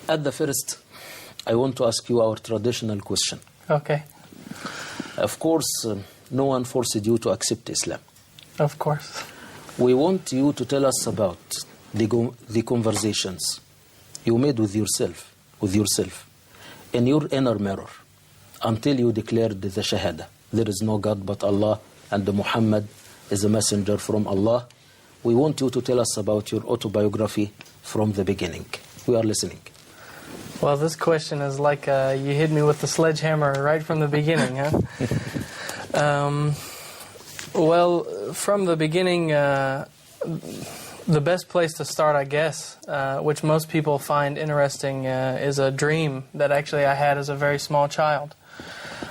At the first, I want to ask you our traditional question. Okay. Of course, no one forced you to accept Islam. Of course. We want you to tell us about the conversations you made with yourself, in your inner mirror, until you declared the Shahada. There is no God but Allah, and Muhammad is a messenger from Allah. We want you to tell us about your autobiography from the beginning. We are listening. Well, this question is like you hit me with the sledgehammer right from the beginning, huh? Well, from the beginning, the best place to start, I guess, which most people find interesting, is a dream that actually I had as a very small child.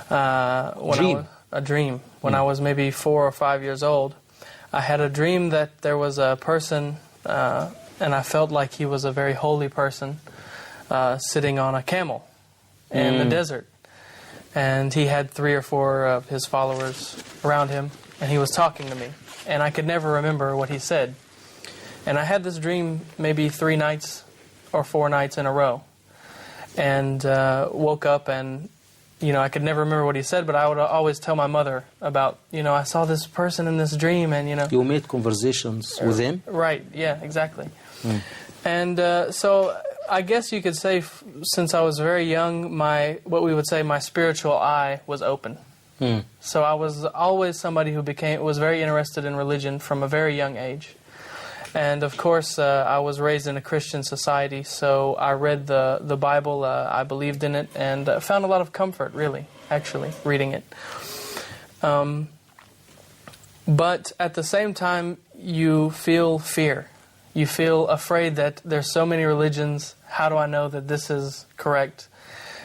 A dream. When I was maybe 4 or 5 years old, I had a dream that there was a person, and I felt like he was a very holy person, sitting on a camel in the desert. And he had 3 or 4 of his followers around him, and he was talking to me. And I could never remember what he said. And I had this dream maybe 3 nights or 4 nights in a row. And woke up and, I could never remember what he said, but I would always tell my mother about, I saw this person in this dream, and, You made conversations with him? Right, yeah, exactly. And so I guess you could say, since I was very young, what we would say my spiritual eye was open. So I was always somebody who was very interested in religion from a very young age. And of course, I was raised in a Christian society, so I read the Bible, I believed in it, and found a lot of comfort, really, actually, reading it. But at the same time, you feel fear. You feel afraid that there's so many religions, how do I know that this is correct?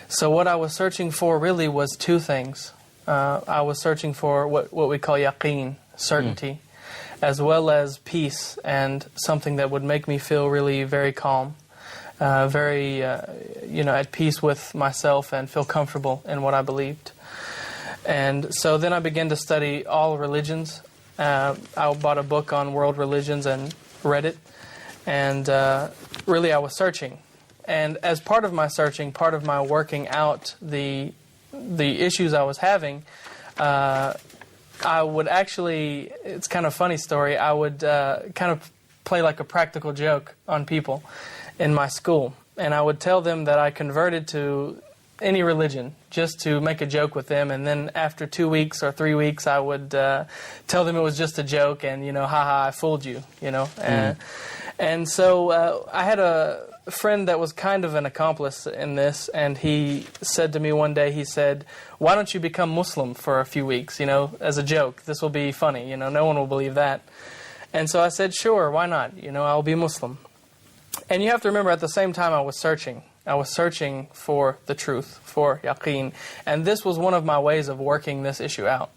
So what I was searching for really was 2 things. I was searching for what we call yaqeen, certainty, as well as peace, and something that would make me feel really very calm, very, at peace with myself and feel comfortable in what I believed. And so then I began to study all religions. I bought a book on world religions and read it. And really I was searching. And as part of my searching, part of my working out the issues I was having, I would actually, it's kind of a funny story, I would kind of play like a practical joke on people in my school. And I would tell them that I converted to any religion just to make a joke with them. And then after 2 weeks or 3 weeks, I would tell them it was just a joke and, haha, I fooled you, And so I had a friend that was kind of an accomplice in this, and he said to me one day, he said, why don't you become Muslim for a few weeks, as a joke? This will be funny, no one will believe that. And so I said, sure, why not? I'll be Muslim. And you have to remember, at the same time I was searching. I was searching for the truth, for yaqeen. And this was one of my ways of working this issue out.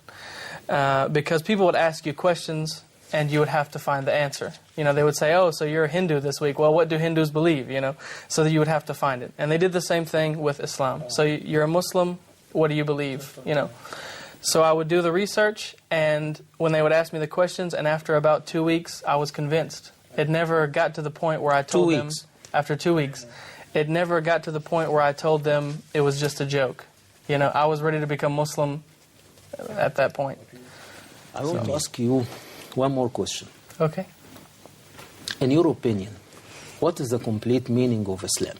Because people would ask you questions, and you would have to find the answer. They would say, oh, so you're a Hindu this week. Well, what do Hindus believe, So that you would have to find it. And they did the same thing with Islam. So you're a Muslim, what do you believe, So I would do the research, and when they would ask me the questions, and after about 2 weeks, I was convinced. It never got to the point where I told them, after 2 weeks, it never got to the point where I told them it was just a joke. I was ready to become Muslim at that point. I want to ask you one more question. Okay. In your opinion, what is the complete meaning of Islam?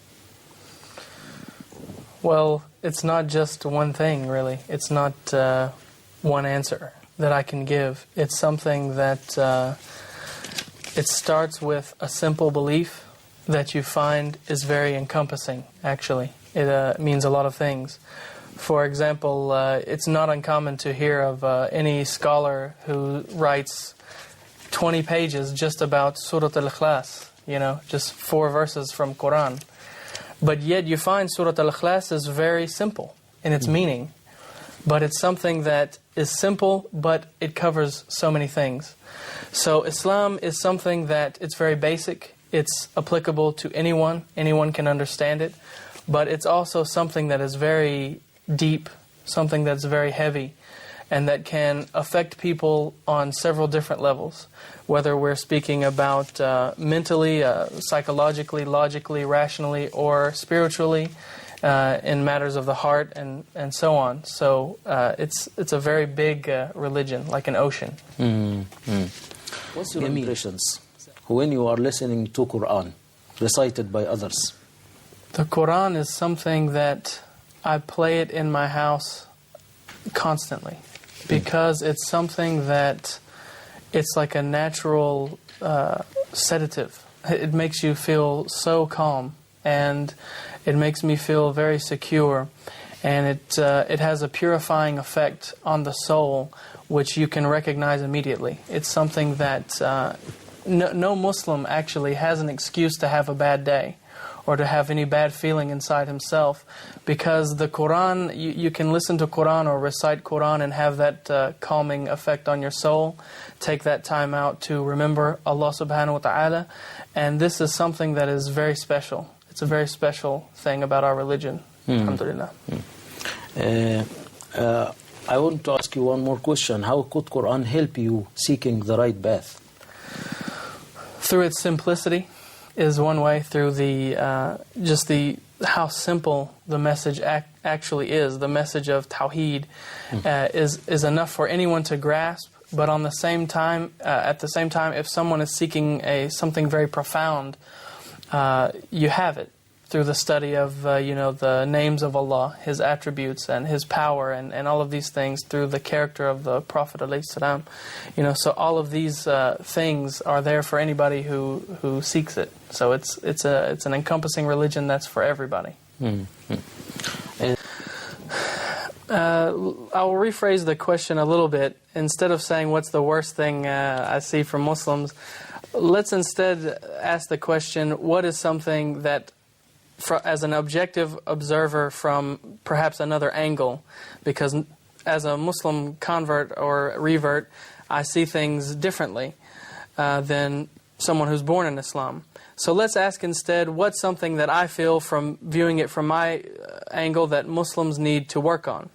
Well, it's not just one thing, really. It's not one answer that I can give. It's something that it starts with a simple belief that you find is very encompassing, actually. It means a lot of things. For example, it's not uncommon to hear of any scholar who writes 20 pages just about Surah Al-Ikhlas, just 4 verses from Quran. But yet you find Surah Al-Ikhlas is very simple in its meaning. But it's something that is simple, but it covers so many things. So Islam is something that it's very basic. It's applicable to anyone. Anyone can understand it. But it's also something that is very deep, something that's very heavy. and that can affect people on several different levels, whether we're speaking about mentally, psychologically, logically, rationally, or spiritually, in matters of the heart, and so on. So it's a very big religion, like an ocean. What's your impressions when you are listening to Quran recited by others? The Quran is something that I play it in my house constantly, because it's something that it's like a natural sedative. It makes you feel so calm, and it makes me feel very secure, and it has a purifying effect on the soul, which you can recognize immediately. It's something that no Muslim actually has an excuse to have a bad day or to have any bad feeling inside himself, because the Quran, you can listen to Quran or recite Quran and have that calming effect on your soul. Take that time out to remember Allah subhanahu wa ta'ala, and this is something that is very special. It's a very special thing about our religion. Alhamdulillah. I want to ask you one more question. How could Quran help you seeking the right path? Through its simplicity is one way. Through the how simple the message actually is. The message of Tawheed is enough for anyone to grasp. But on the same time, if someone is seeking something very profound, you have it through the study of the names of Allah, His attributes and His power, and all of these things, through the character of the Prophet ﷺ. So all of these things are there for anybody who seeks it. So it's an encompassing religion that's for everybody. I'll rephrase the question a little bit. Instead of saying what's the worst thing I see from Muslims, let's instead ask the question, what is something that, as an objective observer from perhaps another angle, because as a Muslim convert or revert, I see things differently than someone who's born in Islam. So let's ask instead, what's something that I feel from viewing it from my angle that Muslims need to work on?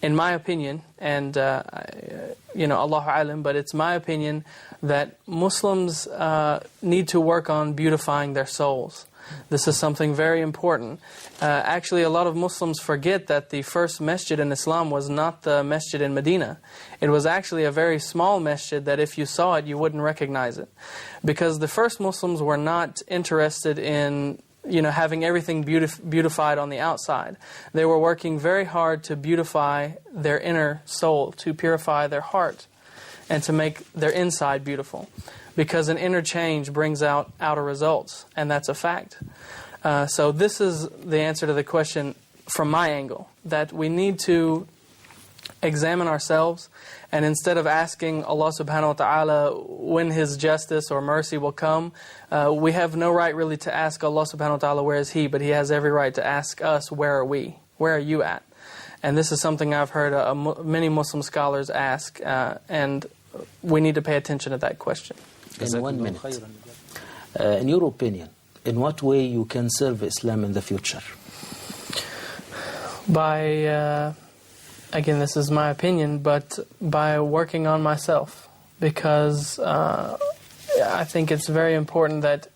In my opinion, and Allahu Alam, but it's my opinion that Muslims need to work on beautifying their souls. This is something very important. Actually, a lot of Muslims forget that the first masjid in Islam was not the masjid in Medina. It was actually a very small masjid that if you saw it, you wouldn't recognize it. Because the first Muslims were not interested in having everything beautified on the outside. They were working very hard to beautify their inner soul, to purify their heart, and to make their inside beautiful. Because an inner change brings out outer results, and that's a fact. So this is the answer to the question from my angle, that we need to examine ourselves, and instead of asking Allah subhanahu wa ta'ala when His justice or mercy will come, we have no right really to ask Allah subhanahu wa ta'ala where is He, but He has every right to ask us where are we, where are you at? And this is something I've heard many Muslim scholars ask, and we need to pay attention to that question. In 1 minute, in your opinion, in what way you can serve Islam in the future? By, again, this is my opinion, but by working on myself. Because I think it's very important that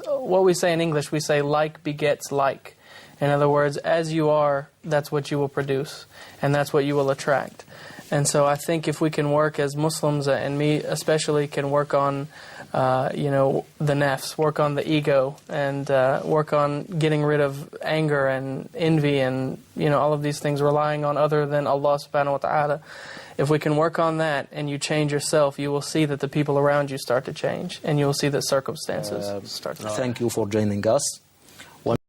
what we say in English, we say like begets like. In other words, as you are, that's what you will produce, and that's what you will attract. And so I think if we can work as Muslims, and me especially, can work on, the nafs, work on the ego, and work on getting rid of anger and envy and, all of these things, relying on other than Allah subhanahu wa ta'ala. If we can work on that and you change yourself, you will see that the people around you start to change, and you will see that circumstances start to change. Thank you for joining us.